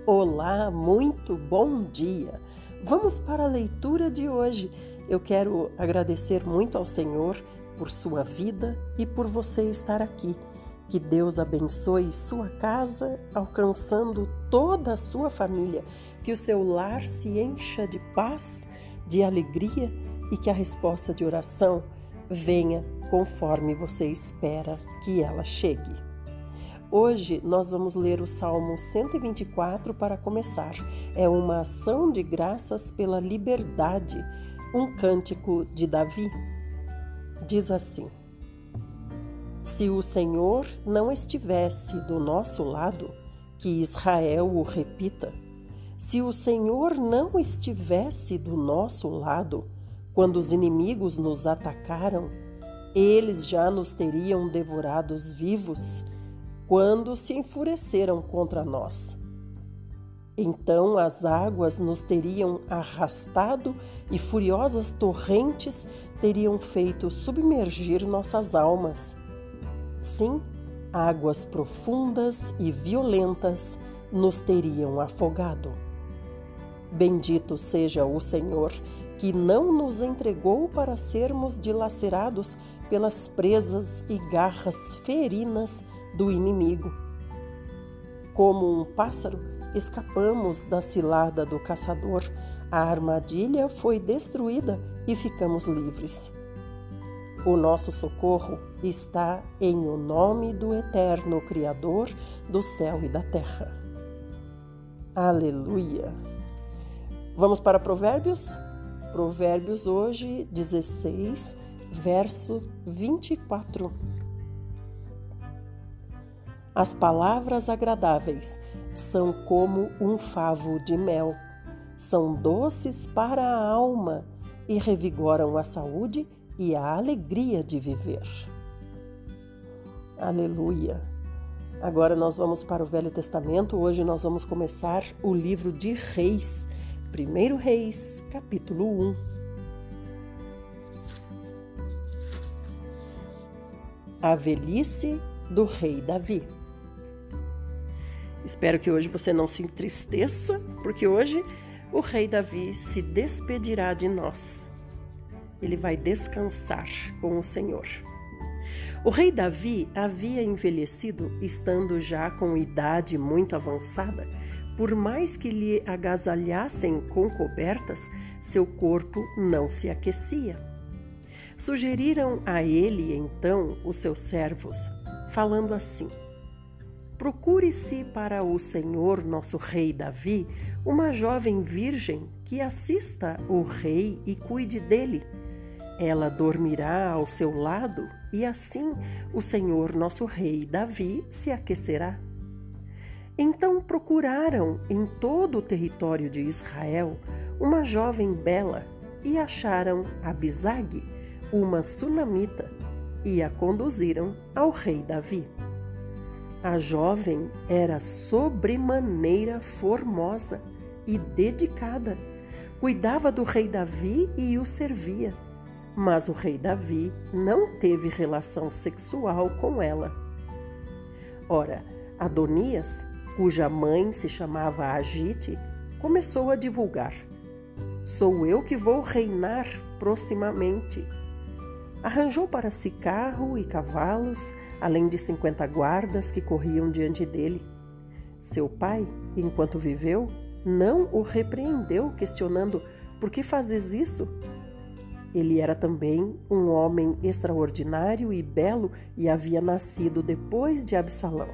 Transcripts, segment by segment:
Olá, muito bom dia! Vamos para a leitura de hoje. Eu quero agradecer muito ao Senhor por sua vida e por você estar aqui. Que Deus abençoe sua casa, alcançando toda a sua família. Que o seu lar se encha de paz, de alegria e que a resposta de oração venha conforme você espera que ela chegue. Hoje nós vamos ler o Salmo 124 para começar. É uma ação de graças pela liberdade, um cântico de Davi. Diz assim: Se o Senhor não estivesse do nosso lado, que Israel o repita. Se o Senhor não estivesse do nosso lado, quando os inimigos nos atacaram, eles já nos teriam devorados vivos, quando se enfureceram contra nós. Então as águas nos teriam arrastado e furiosas torrentes teriam feito submergir nossas almas. Sim, águas profundas e violentas nos teriam afogado. Bendito seja o Senhor, que não nos entregou para sermos dilacerados pelas presas e garras ferinas do inimigo. Como um pássaro, escapamos da cilada do caçador. A armadilha foi destruída e ficamos livres. O nosso socorro está em o nome do eterno Criador do céu e da terra. Aleluia! Vamos para Provérbios? Provérbios hoje, 16, verso 24. As palavras agradáveis são como um favo de mel, são doces para a alma e revigoram a saúde e a alegria de viver. Aleluia! Agora nós vamos para o Velho Testamento. Hoje nós vamos começar o livro de Reis, 1 Reis, capítulo 1. A velhice do rei Davi. Espero que hoje você não se entristeça, porque hoje o rei Davi se despedirá de nós. Ele vai descansar com o Senhor. O rei Davi havia envelhecido, estando já com idade muito avançada. Por mais que lhe agasalhassem com cobertas, seu corpo não se aquecia. Sugeriram a ele, então, os seus servos, falando assim: Procure-se para o Senhor, nosso rei Davi, uma jovem virgem que assista o rei e cuide dele. Ela dormirá ao seu lado e assim o Senhor, nosso rei Davi, se aquecerá. Então procuraram em todo o território de Israel uma jovem bela e acharam Abisag, uma sunamita, e a conduziram ao rei Davi. A jovem era sobremaneira formosa e dedicada, cuidava do rei Davi e o servia, mas o rei Davi não teve relação sexual com ela. Ora, Adonias, cuja mãe se chamava Agite, começou a divulgar: Sou eu que vou reinar proximamente. Arranjou para si carro e cavalos, além de 50 guardas que corriam diante dele. Seu pai, enquanto viveu, não o repreendeu, questionando: Por que fazes isso? Ele era também um homem extraordinário e belo e havia nascido depois de Absalão.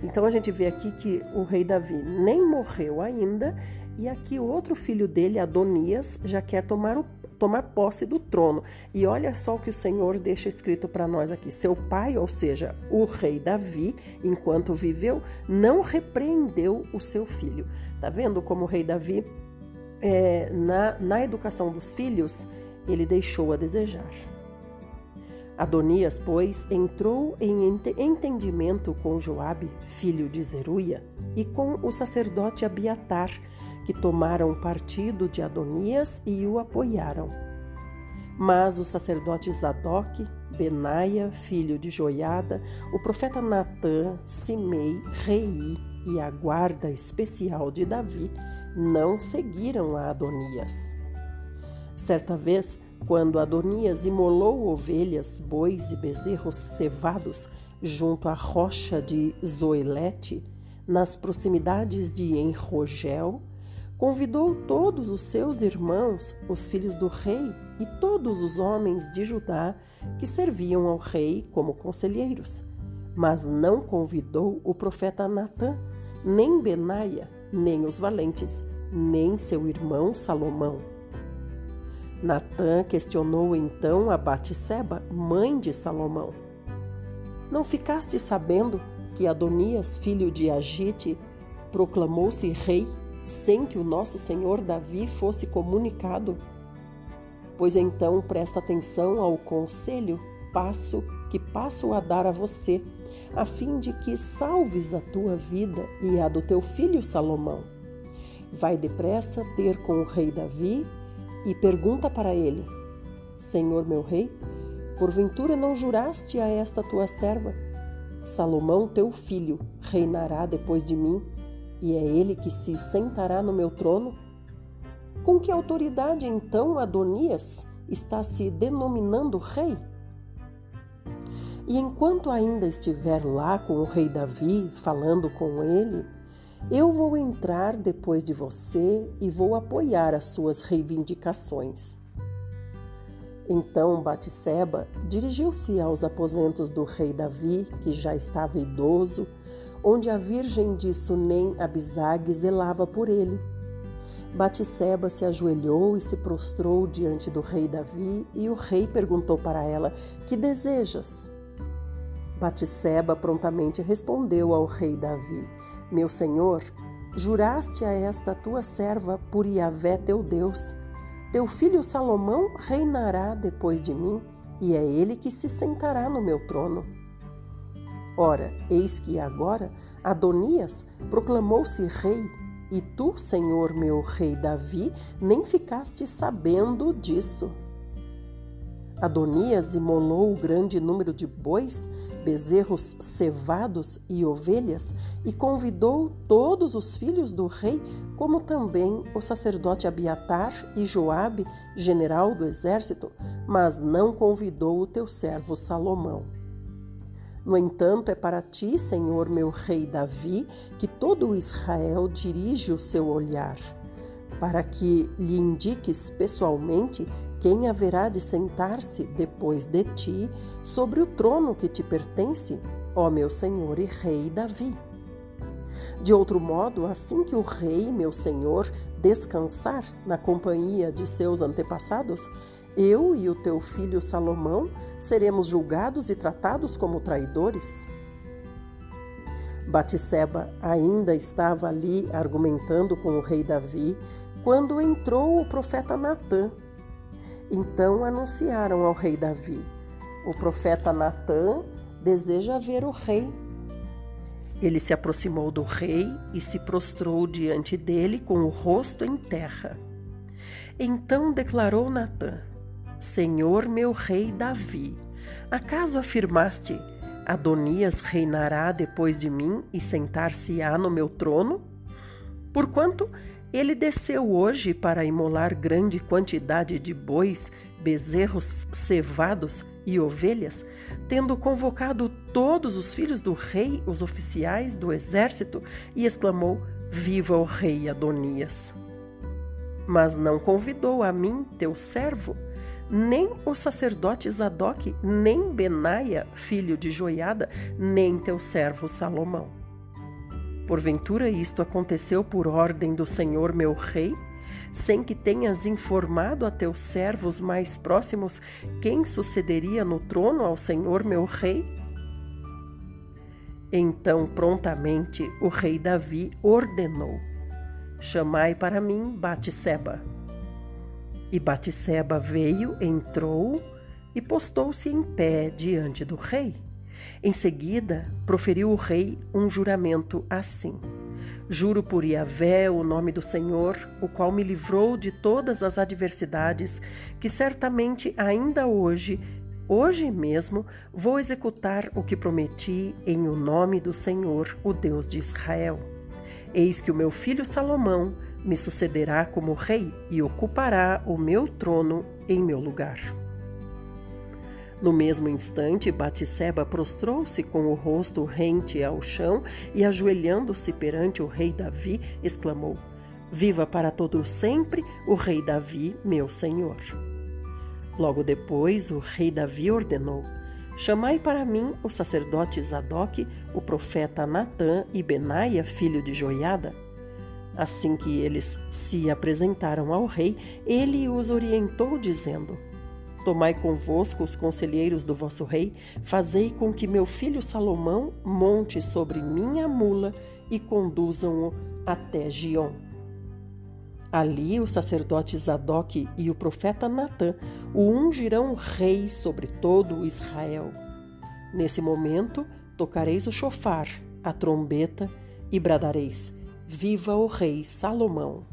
Então a gente vê aqui que o rei Davi nem morreu ainda e aqui outro filho dele, Adonias, já quer tomar posse do trono. E olha só o que o Senhor deixa escrito para nós aqui. Seu pai, ou seja, o rei Davi, enquanto viveu, não repreendeu o seu filho. Tá vendo como o rei Davi, na educação dos filhos, ele deixou a desejar. Adonias, pois, entrou em entendimento com Joabe, filho de Zeruia, e com o sacerdote Abiatar, que tomaram partido de Adonias e o apoiaram. Mas o sacerdote Zadoque, Benaia, filho de Joiada, o profeta Natã, Simei, Rei, e a guarda especial de Davi não seguiram a Adonias. Certa vez, quando Adonias imolou ovelhas, bois e bezerros cevados junto à rocha de Zoelete, nas proximidades de Enrogel, convidou todos os seus irmãos, os filhos do rei, e todos os homens de Judá que serviam ao rei como conselheiros, mas não convidou o profeta Natã, nem Benaia, nem os valentes, nem seu irmão Salomão. Natã questionou então a Batseba, mãe de Salomão: Não ficaste sabendo que Adonias, filho de Agite, proclamou-se rei sem que o nosso senhor Davi fosse comunicado? Pois então presta atenção ao conselho que passo a dar a você, a fim de que salves a tua vida e a do teu filho Salomão. Vai depressa ter com o rei Davi e pergunta para ele: Senhor meu rei, porventura não juraste a esta tua serva: Salomão, teu filho, reinará depois de mim, e é ele que se sentará no meu trono? Com que autoridade então Adonias está se denominando rei? E enquanto ainda estiver lá com o rei Davi, falando com ele, eu vou entrar depois de você e vou apoiar as suas reivindicações. Então Batseba dirigiu-se aos aposentos do rei Davi, que já estava idoso, onde a virgem de Sunem Abisag zelava por ele. Batseba se ajoelhou e se prostrou diante do rei Davi, e o rei perguntou para ela: Que desejas? Batseba prontamente respondeu ao rei Davi: Meu senhor, juraste a esta tua serva por Yahvé teu Deus: Teu filho Salomão reinará depois de mim, e é ele que se sentará no meu trono. Ora, eis que agora Adonias proclamou-se rei, e tu, senhor meu rei Davi, nem ficaste sabendo disso. Adonias imolou o grande número de bois, bezerros cevados e ovelhas, e convidou todos os filhos do rei, como também o sacerdote Abiatar e Joabe, general do exército, mas não convidou o teu servo Salomão. No entanto, é para ti, senhor meu rei Davi, que todo o Israel dirige o seu olhar, para que lhe indiques pessoalmente quem haverá de sentar-se depois de ti sobre o trono que te pertence, ó meu senhor e rei Davi. De outro modo, assim que o rei, meu senhor, descansar na companhia de seus antepassados, eu e o teu filho Salomão seremos julgados e tratados como traidores. Batseba ainda estava ali argumentando com o rei Davi, quando entrou o profeta Natã. Então anunciaram ao rei Davi: O profeta Natã deseja ver o rei. Ele se aproximou do rei e se prostrou diante dele com o rosto em terra. Então declarou Natã: Senhor meu rei Davi, acaso afirmaste: Adonias reinará depois de mim e sentar-se-á no meu trono? Porquanto ele desceu hoje para imolar grande quantidade de bois, bezerros cevados e ovelhas, tendo convocado todos os filhos do rei, os oficiais do exército, e exclamou: Viva o rei Adonias! Mas não convidou a mim, teu servo, nem o sacerdote Zadok, nem Benaia, filho de Joiada, nem teu servo Salomão. Porventura isto aconteceu por ordem do Senhor meu rei, sem que tenhas informado a teus servos mais próximos quem sucederia no trono ao Senhor meu rei? Então prontamente o rei Davi ordenou: Chamai para mim Batseba. E Batseba veio, entrou e postou-se em pé diante do rei. Em seguida, proferiu o rei um juramento assim: Juro por Yahvé, o nome do Senhor, o qual me livrou de todas as adversidades, que certamente ainda hoje mesmo, vou executar o que prometi em o nome do Senhor, o Deus de Israel. Eis que o meu filho Salomão me sucederá como rei e ocupará o meu trono em meu lugar. No mesmo instante, Batseba prostrou-se com o rosto rente ao chão e, ajoelhando-se perante o rei Davi, exclamou: Viva para todo sempre o rei Davi, meu senhor. Logo depois, o rei Davi ordenou: Chamai para mim o sacerdote Zadoque, o profeta Natã e Benaia, filho de Joiada. Assim que eles se apresentaram ao rei, ele os orientou, dizendo: Tomai convosco os conselheiros do vosso rei, fazei com que meu filho Salomão monte sobre minha mula e conduzam-o até Giom. Ali o sacerdote Zadoque e o profeta Natã o ungirão rei sobre todo Israel. Nesse momento, tocareis o chofar, a trombeta, e bradareis: Viva o rei Salomão!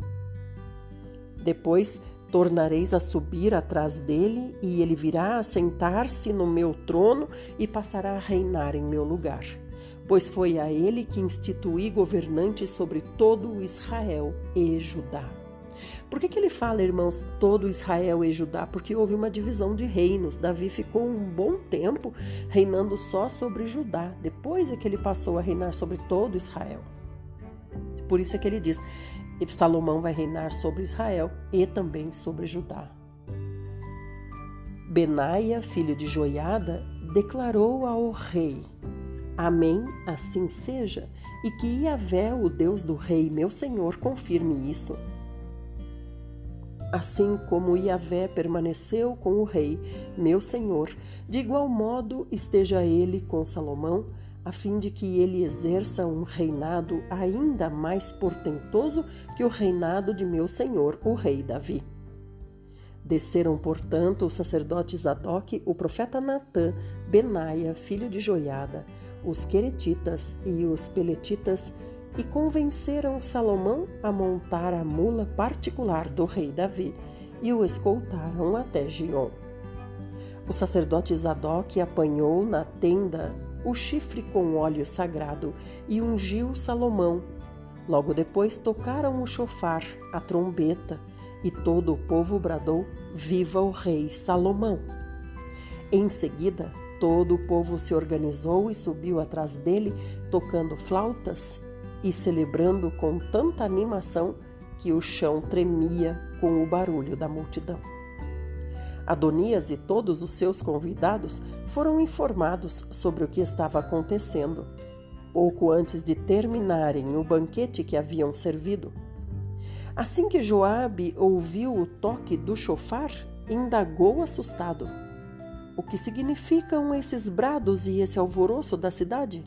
Depois, tornareis a subir atrás dele, e ele virá a sentar-se no meu trono e passará a reinar em meu lugar. Pois foi a ele que instituí governantes sobre todo o Israel e Judá. Por que ele fala, irmãos, todo Israel e Judá? Porque houve uma divisão de reinos. Davi ficou um bom tempo reinando só sobre Judá. Depois é que ele passou a reinar sobre todo Israel. Por isso é que ele diz: Salomão vai reinar sobre Israel e também sobre Judá. Benaia, filho de Joiada, declarou ao rei: Amém, assim seja, e que Iavé, o Deus do rei, meu senhor, confirme isso. Assim como Iavé permaneceu com o rei, meu senhor, de igual modo esteja ele com Salomão, a fim de que ele exerça um reinado ainda mais portentoso que o reinado de meu senhor, o rei Davi. Desceram, portanto, o sacerdote Zadoque, o profeta Natã, Benaia, filho de Joiada, os queretitas e os peletitas, e convenceram Salomão a montar a mula particular do rei Davi, e o escoltaram até Giom. O sacerdote Zadoque apanhou na tenda o chifre com óleo sagrado e ungiu Salomão. Logo depois tocaram o chofar, a trombeta, e todo o povo bradou: Viva o rei Salomão! Em seguida, todo o povo se organizou e subiu atrás dele, tocando flautas e celebrando com tanta animação que o chão tremia com o barulho da multidão. Adonias e todos os seus convidados foram informados sobre o que estava acontecendo, pouco antes de terminarem o banquete que haviam servido. Assim que Joabe ouviu o toque do chofar, indagou assustado: O que significam esses brados e esse alvoroço da cidade?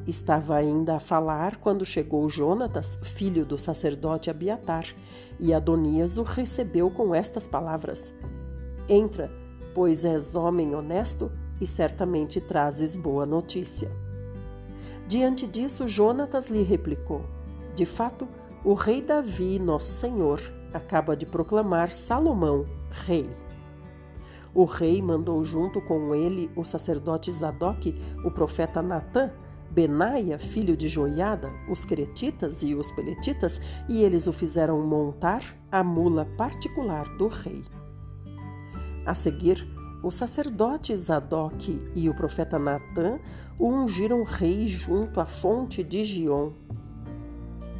Estava ainda a falar quando chegou Jonatas, filho do sacerdote Abiatar, e Adonias o recebeu com estas palavras: Entra, pois és homem honesto e certamente trazes boa notícia. Diante disso, Jonatas lhe replicou: De fato, o rei Davi, nosso senhor, acaba de proclamar Salomão rei. O rei mandou junto com ele o sacerdote Zadoque, o profeta Natã, Benaia, filho de Joiada, os queretitas e os peletitas, e eles o fizeram montar a mula particular do rei. A seguir, o sacerdote Zadoque e o profeta Natã o ungiram rei junto à fonte de Giom.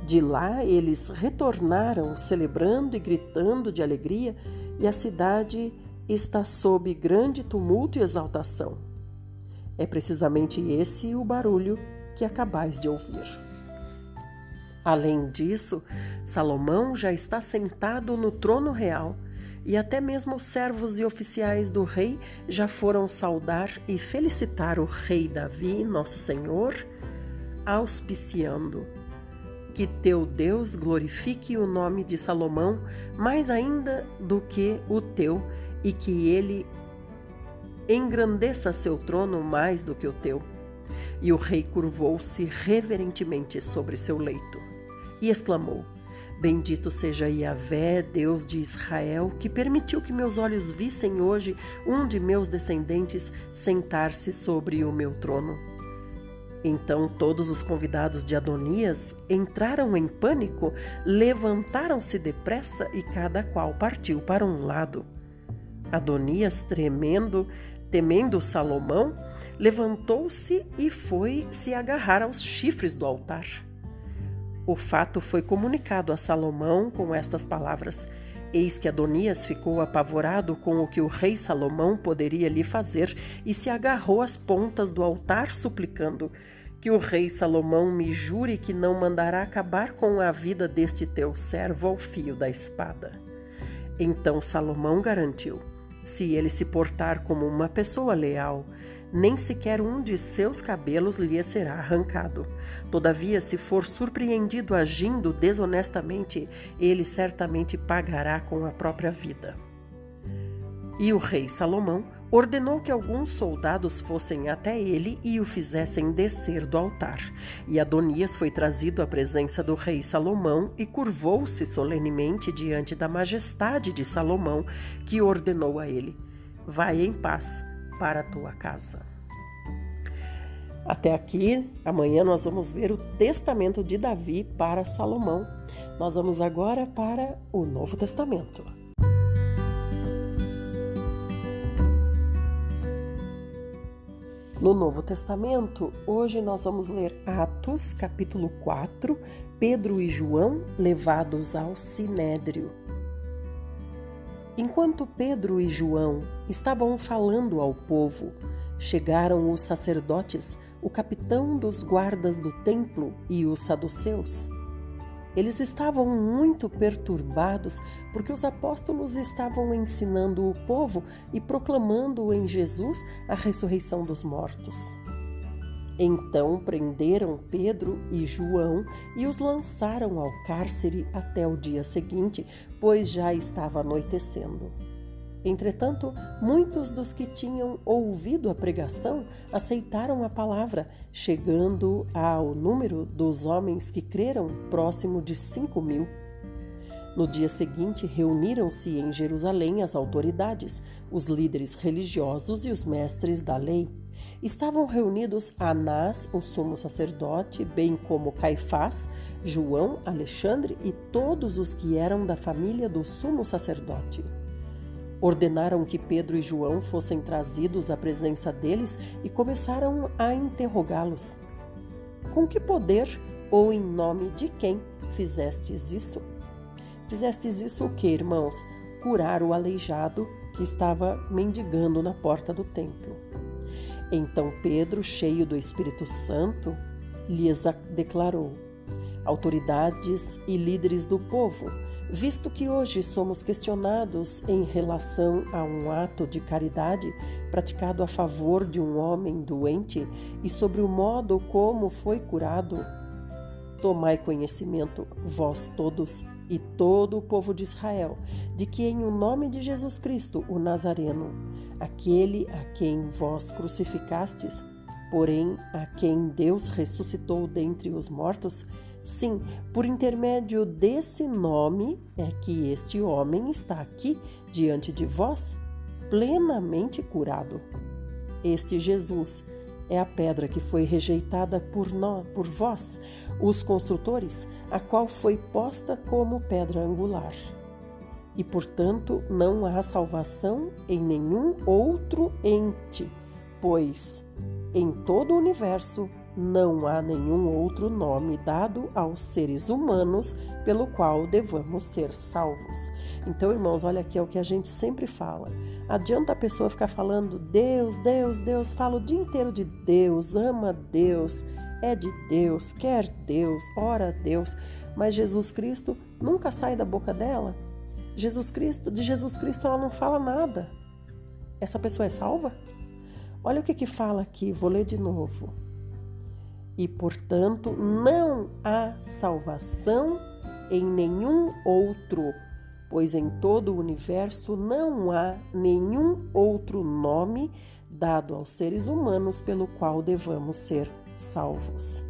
De lá eles retornaram celebrando e gritando de alegria, e a cidade está sob grande tumulto e exaltação. É precisamente esse o barulho que acabais de ouvir. Além disso, Salomão já está sentado no trono real, e até mesmo os servos e oficiais do rei já foram saudar e felicitar o rei Davi, nosso Senhor, auspiciando: Que teu Deus glorifique o nome de Salomão mais ainda do que o teu, e que ele engrandeça seu trono mais do que o teu. E o rei curvou-se reverentemente sobre seu leito e exclamou: Bendito seja Iavé, Deus de Israel, que permitiu que meus olhos vissem hoje um de meus descendentes sentar-se sobre o meu trono. Então todos os convidados de Adonias entraram em pânico, levantaram-se depressa e cada qual partiu para um lado. Adonias, temendo Salomão, levantou-se e foi se agarrar aos chifres do altar. O fato foi comunicado a Salomão com estas palavras: Eis que Adonias ficou apavorado com o que o rei Salomão poderia lhe fazer e se agarrou às pontas do altar, suplicando: Que o rei Salomão me jure que não mandará acabar com a vida deste teu servo ao fio da espada. Então Salomão garantiu: Se ele se portar como uma pessoa leal, nem sequer um de seus cabelos lhe será arrancado. Todavia, se for surpreendido agindo desonestamente, ele certamente pagará com a própria vida. E o rei Salomão ordenou que alguns soldados fossem até ele e o fizessem descer do altar. E Adonias foi trazido à presença do rei Salomão e curvou-se solenemente diante da majestade de Salomão, que ordenou a ele: Vai em paz para a tua casa. Até aqui, amanhã nós vamos ver o testamento de Davi para Salomão. Nós vamos agora para o Novo Testamento. No Novo Testamento, hoje nós vamos ler Atos, capítulo 4, Pedro e João levados ao Sinédrio. Enquanto Pedro e João estavam falando ao povo, chegaram os sacerdotes, o capitão dos guardas do templo e os saduceus. Eles estavam muito perturbados porque os apóstolos estavam ensinando o povo e proclamando em Jesus a ressurreição dos mortos. Então prenderam Pedro e João e os lançaram ao cárcere até o dia seguinte, pois já estava anoitecendo. Entretanto, muitos dos que tinham ouvido a pregação aceitaram a palavra, chegando ao número dos homens que creram próximo de 5.000. No dia seguinte, reuniram-se em Jerusalém as autoridades, os líderes religiosos e os mestres da lei. Estavam reunidos Anás, o sumo sacerdote, bem como Caifás, João, Alexandre e todos os que eram da família do sumo sacerdote. Ordenaram que Pedro e João fossem trazidos à presença deles e começaram a interrogá-los. Com que poder ou em nome de quem fizestes isso? Fizestes isso o que, irmãos? Curar o aleijado que estava mendigando na porta do templo. Então Pedro, cheio do Espírito Santo, lhes declarou: Autoridades e líderes do povo, visto que hoje somos questionados em relação a um ato de caridade praticado a favor de um homem doente e sobre o modo como foi curado, tomai conhecimento, vós todos e todo o povo de Israel, de que em o nome de Jesus Cristo, o Nazareno, aquele a quem vós crucificastes, porém a quem Deus ressuscitou dentre os mortos, sim, por intermédio desse nome é que este homem está aqui diante de vós, plenamente curado. Este Jesus é a pedra que foi rejeitada por vós, os construtores, a qual foi posta como pedra angular. E, portanto, não há salvação em nenhum outro ente, pois em todo o universo não há nenhum outro nome dado aos seres humanos pelo qual devamos ser salvos. Então, irmãos, olha aqui é o que a gente sempre fala. Adianta a pessoa ficar falando Deus, Deus, Deus, fala o dia inteiro de Deus, ama Deus, é de Deus, quer Deus, ora a Deus, mas Jesus Cristo nunca sai da boca dela. De Jesus Cristo ela não fala nada. Essa pessoa é salva? Olha o que fala aqui, vou ler de novo. E, portanto, não há salvação em nenhum outro, pois em todo o universo não há nenhum outro nome dado aos seres humanos pelo qual devamos ser salvos.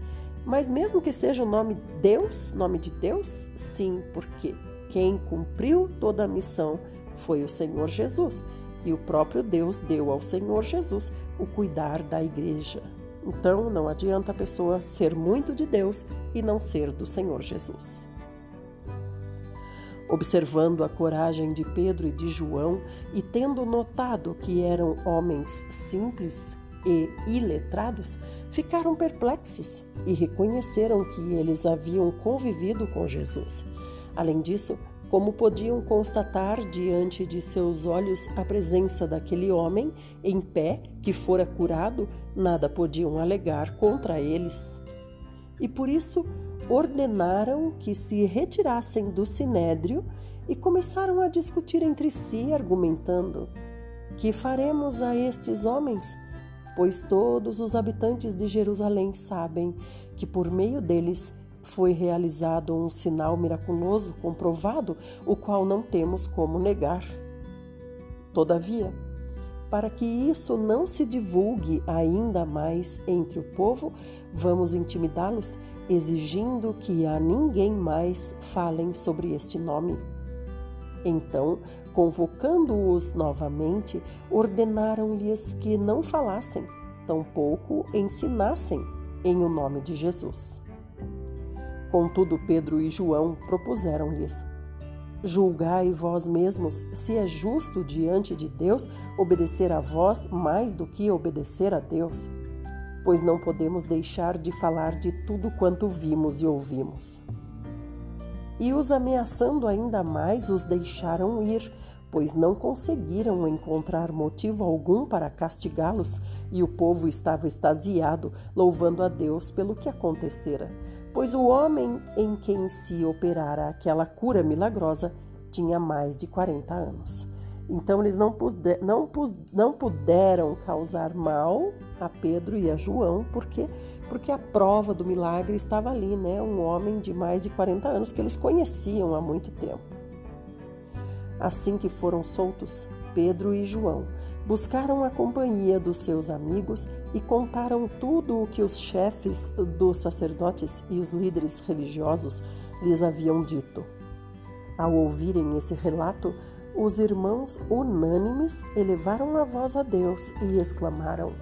Mas mesmo que seja o nome Deus, nome de Deus, sim, porque quem cumpriu toda a missão foi o Senhor Jesus, e o próprio Deus deu ao Senhor Jesus o cuidar da igreja. Então, não adianta a pessoa ser muito de Deus e não ser do Senhor Jesus. Observando a coragem de Pedro e de João e tendo notado que eram homens simples e iletrados, ficaram perplexos e reconheceram que eles haviam convivido com Jesus. Além disso, como podiam constatar diante de seus olhos a presença daquele homem em pé que fora curado, nada podiam alegar contra eles. E por isso ordenaram que se retirassem do sinédrio e começaram a discutir entre si, argumentando: que faremos a estes homens? Pois todos os habitantes de Jerusalém sabem que por meio deles foi realizado um sinal miraculoso comprovado, o qual não temos como negar. Todavia, para que isso não se divulgue ainda mais entre o povo, vamos intimidá-los, exigindo que a ninguém mais falem sobre este nome. Então, convocando-os novamente, ordenaram-lhes que não falassem, tampouco ensinassem em o nome de Jesus. Contudo, Pedro e João propuseram-lhes: julgai vós mesmos se é justo diante de Deus obedecer a vós mais do que obedecer a Deus, pois não podemos deixar de falar de tudo quanto vimos e ouvimos. E os ameaçando ainda mais, os deixaram ir, pois não conseguiram encontrar motivo algum para castigá-los, e o povo estava extasiado, louvando a Deus pelo que acontecera, pois o homem em quem se operara aquela cura milagrosa tinha mais de 40 anos. Então eles não puderam causar mal a Pedro e a João, porque a prova do milagre estava ali, né? Um homem de mais de 40 anos que eles conheciam há muito tempo. Assim que foram soltos, Pedro e João buscaram a companhia dos seus amigos e contaram tudo o que os chefes dos sacerdotes e os líderes religiosos lhes haviam dito. Ao ouvirem esse relato, os irmãos unânimes elevaram a voz a Deus e exclamaram: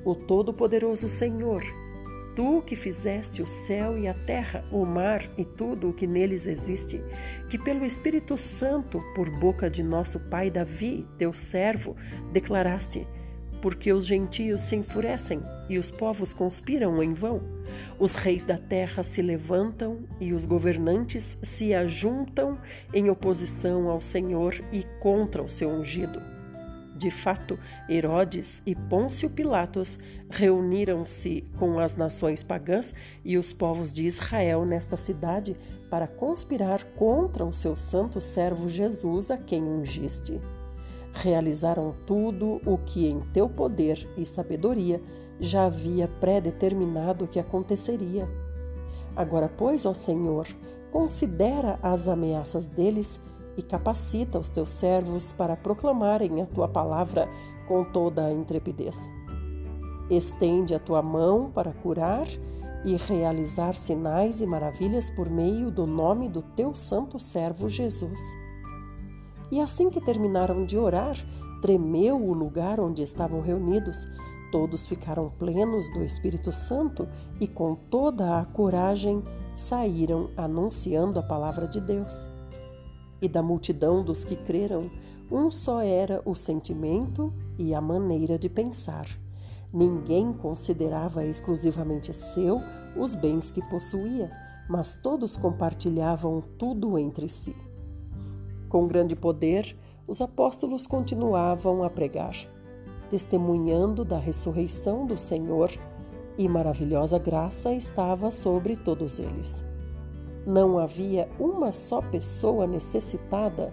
O Todo-Poderoso Senhor, Tu que fizeste o céu e a terra, o mar e tudo o que neles existe, que pelo Espírito Santo, por boca de nosso pai Davi, teu servo, declaraste: porque os gentios se enfurecem e os povos conspiram em vão. Os reis da terra se levantam e os governantes se ajuntam em oposição ao Senhor e contra o seu ungido. De fato, Herodes e Pôncio Pilatos reuniram-se com as nações pagãs e os povos de Israel nesta cidade para conspirar contra o seu santo servo Jesus, a quem ungiste. Realizaram tudo o que em teu poder e sabedoria já havia pré-determinado que aconteceria. Agora, pois, ó Senhor, considera as ameaças deles e capacita os teus servos para proclamarem a tua palavra com toda a intrepidez. Estende a tua mão para curar e realizar sinais e maravilhas por meio do nome do teu santo servo Jesus. E assim que terminaram de orar, tremeu o lugar onde estavam reunidos. Todos ficaram plenos do Espírito Santo e com toda a coragem saíram anunciando a palavra de Deus. E da multidão dos que creram, um só era o sentimento e a maneira de pensar. Ninguém considerava exclusivamente seu os bens que possuía, mas todos compartilhavam tudo entre si. Com grande poder, os apóstolos continuavam a pregar, testemunhando da ressurreição do Senhor, e maravilhosa graça estava sobre todos eles. Não havia uma só pessoa necessitada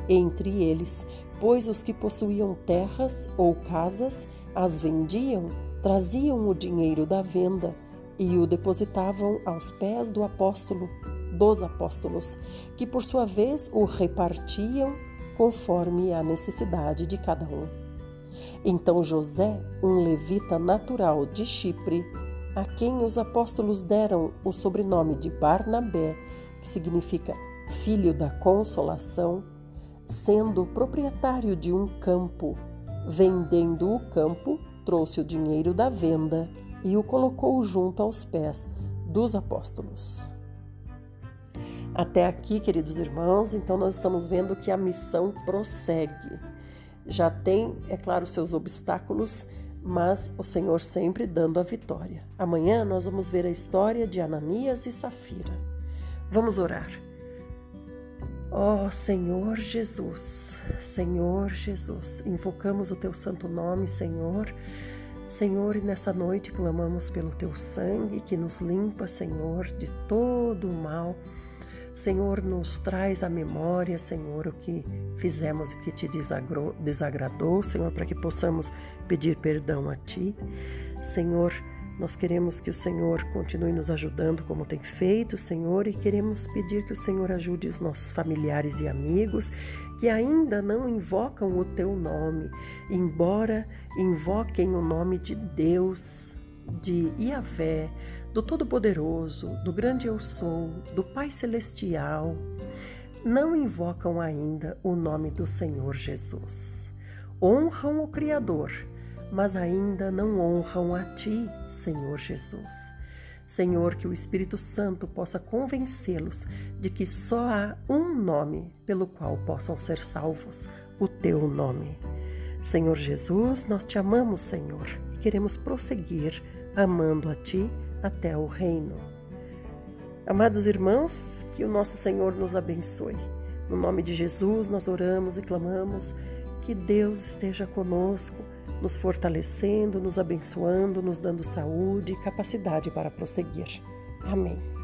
entre eles, pois os que possuíam terras ou casas as vendiam, traziam o dinheiro da venda e o depositavam aos pés dos apóstolos, que por sua vez o repartiam conforme a necessidade de cada um. Então José, um levita natural de Chipre, a quem os apóstolos deram o sobrenome de Barnabé, que significa filho da consolação, sendo proprietário de um campo, vendendo o campo, trouxe o dinheiro da venda e o colocou junto aos pés dos apóstolos. Até aqui, queridos irmãos, então nós estamos vendo que a missão prossegue. Já tem, é claro, seus obstáculos, mas o Senhor sempre dando a vitória. Amanhã nós vamos ver a história de Ananias e Safira. Vamos orar. Ó Senhor Jesus, invocamos o Teu santo nome, Senhor. Senhor, e nessa noite clamamos pelo Teu sangue que nos limpa, Senhor, de todo o mal. Senhor, nos traz à memória, Senhor, o que fizemos e que Te desagradou, Senhor, para que possamos pedir perdão a Ti. Senhor, nós queremos que o Senhor continue nos ajudando como tem feito, Senhor, e queremos pedir que o Senhor ajude os nossos familiares e amigos que ainda não invocam o Teu nome, embora invoquem o nome de Deus, de Yahvé, do Todo-Poderoso, do grande Eu Sou, do Pai Celestial, não invocam ainda o nome do Senhor Jesus. Honram o Criador, mas ainda não honram a Ti, Senhor Jesus. Senhor, que o Espírito Santo possa convencê-los de que só há um nome pelo qual possam ser salvos, o Teu nome. Senhor Jesus, nós Te amamos, Senhor, e queremos prosseguir amando a Ti até o reino. Amados irmãos, que o nosso Senhor nos abençoe. No nome de Jesus, nós oramos e clamamos que Deus esteja conosco, nos fortalecendo, nos abençoando, nos dando saúde e capacidade para prosseguir. Amém.